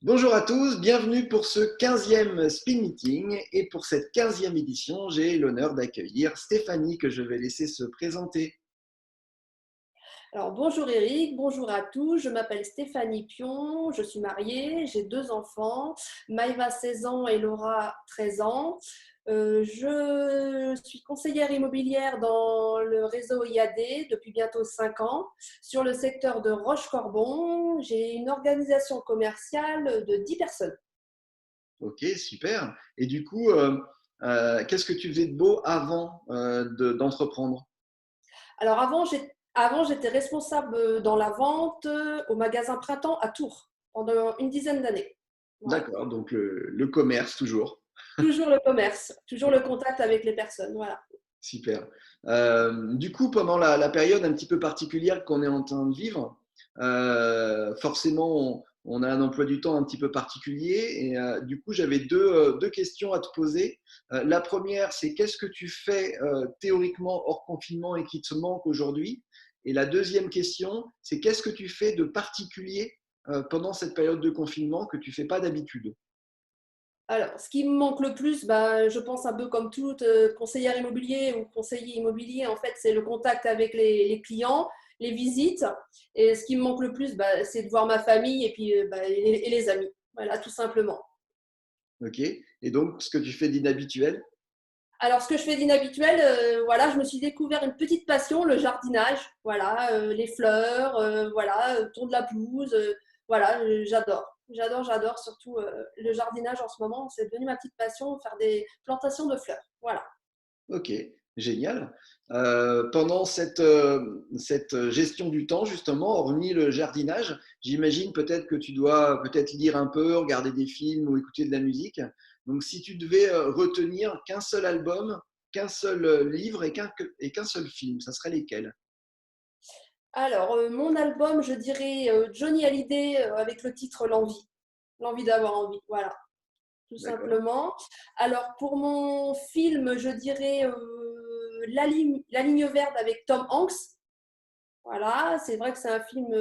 Bonjour à tous, bienvenue pour ce 15e Speed Meeting et pour cette 15e édition, j'ai l'honneur d'accueillir Stéphanie que je vais laisser se présenter. Alors, bonjour Eric, bonjour à tous. Je m'appelle Stéphanie Pion, je suis mariée, j'ai deux enfants, Maëva 16 ans et Laura 13 ans. Je suis conseillère immobilière dans le réseau IAD depuis bientôt 5 ans. Sur le secteur de Roche-Corbon, j'ai une organisation commerciale de 10 personnes. Ok, super. Et du coup, qu'est-ce que tu faisais de beau avant d'entreprendre? Alors avant, j'étais responsable dans la vente au magasin Printemps à Tours pendant une dizaine d'années. Voilà. D'accord, donc le commerce toujours. Toujours le commerce, toujours le contact avec les personnes, voilà. Super. Du coup, pendant la période un petit peu particulière qu'on est en train de vivre, forcément, on a un emploi du temps un petit peu particulier. Et du coup, j'avais deux questions à te poser. La première, c'est qu'est-ce que tu fais théoriquement hors confinement et qui te manque aujourd'hui? Et la deuxième question, c'est qu'est-ce que tu fais de particulier pendant cette période de confinement que tu ne fais pas d'habitude? Alors, ce qui me manque le plus, je pense un peu comme toute conseillère immobilier ou conseiller immobilier, en fait, c'est le contact avec les clients, les visites. Et ce qui me manque le plus, c'est de voir ma famille et puis et les amis. Voilà, tout simplement. Ok. Et donc, ce que tu fais d'inhabituel? Alors, ce que je fais d'inhabituel, voilà, je me suis découvert une petite passion, le jardinage. Voilà, les fleurs, voilà, tour de la pelouse. Voilà, j'adore. J'adore surtout le jardinage en ce moment. C'est devenu ma petite passion, faire des plantations de fleurs. Voilà. Ok, génial. Pendant cette gestion du temps, justement, hormis le jardinage, j'imagine peut-être que tu dois peut-être lire un peu, regarder des films ou écouter de la musique. Donc, si tu devais retenir qu'un seul album, qu'un seul livre et qu'un seul film, ça serait lesquels? Alors, mon album, je dirais Johnny Hallyday avec le titre L'envie. L'envie d'avoir envie. Voilà, tout D'accord. simplement. Alors, pour mon film, je dirais La ligne verte avec Tom Hanks. Voilà, c'est vrai que c'est un film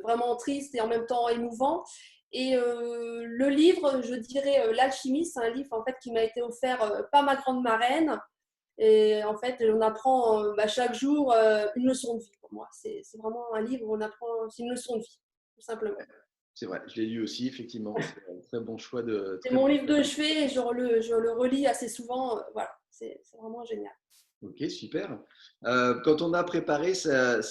vraiment triste et en même temps émouvant. Et le livre, je dirais L'Alchimiste, c'est un livre en fait qui m'a été offert par ma grande marraine. Et en fait, on apprend chaque jour une leçon de vie pour moi. C'est vraiment un livre où on apprend, c'est une leçon de vie, tout simplement. C'est vrai, je l'ai lu aussi, effectivement. C'est un très bon choix de C'est très mon bon livre choix. de chevet et je le relis assez souvent. Voilà, c'est vraiment génial. Ok, super. Quand on a préparé ce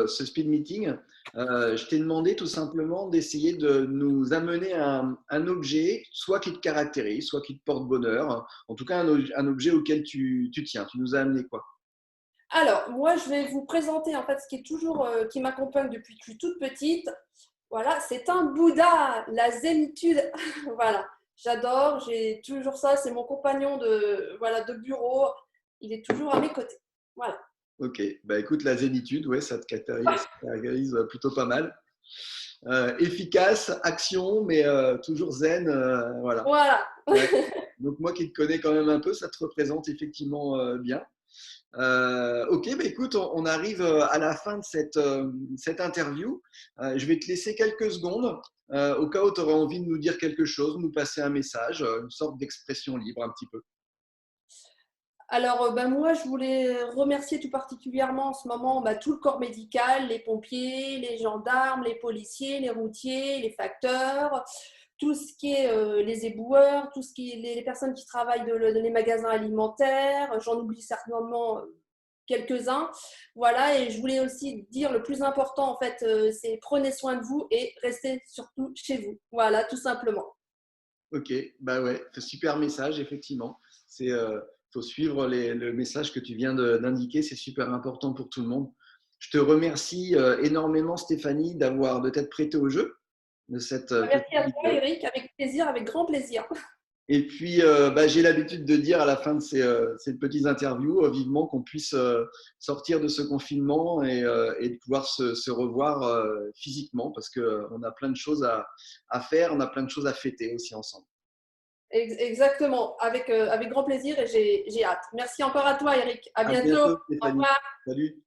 speed meeting, je t'ai demandé tout simplement d'essayer de nous amener un objet, soit qui te caractérise, soit qui te porte bonheur, en tout cas un objet auquel tu tiens. Tu nous as amené quoi? Alors, moi, je vais vous présenter en fait ce qui est toujours, qui m'accompagne depuis que je suis toute petite. Voilà, c'est un Bouddha, la zénitude. Voilà, j'adore, j'ai toujours ça. C'est mon compagnon voilà, de bureau. Il est toujours à mes côtés. Voilà. Ok, bah écoute, la zénitude, ouais, ça te caractérise plutôt pas mal. Efficace, action, mais toujours zen, voilà. Voilà. Ouais. Donc moi qui te connais quand même un peu, ça te représente effectivement bien. Ok, bah écoute, on arrive à la fin de cette interview. Je vais te laisser quelques secondes au cas où tu aurais envie de nous dire quelque chose, nous passer un message, une sorte d'expression libre un petit peu. Alors, moi, je voulais remercier tout particulièrement en ce moment tout le corps médical, les pompiers, les gendarmes, les policiers, les routiers, les facteurs, tout ce qui est les éboueurs, tout ce qui est les personnes qui travaillent dans les magasins alimentaires. J'en oublie certainement quelques-uns. Voilà, et je voulais aussi dire le plus important, en fait, c'est prenez soin de vous et restez surtout chez vous. Voilà, tout simplement. Ok, bah ouais, c'est un super message, effectivement. C'est faut suivre le message que tu viens d'indiquer, c'est super important pour tout le monde. Je te remercie énormément, Stéphanie, de t'être prêtée au jeu de cette Merci petite à toi, vidéo. Eric, avec plaisir, avec grand plaisir. Et puis, bah, j'ai l'habitude de dire à la fin de ces petites interviews, vivement qu'on puisse sortir de ce confinement et de pouvoir se revoir physiquement parce qu'on a plein de choses à faire, on a plein de choses à fêter aussi ensemble. Exactement, avec grand plaisir et j'ai hâte. Merci encore à toi, Eric. À À bientôt. bientôt, Au Stéphanie. revoir. Salut.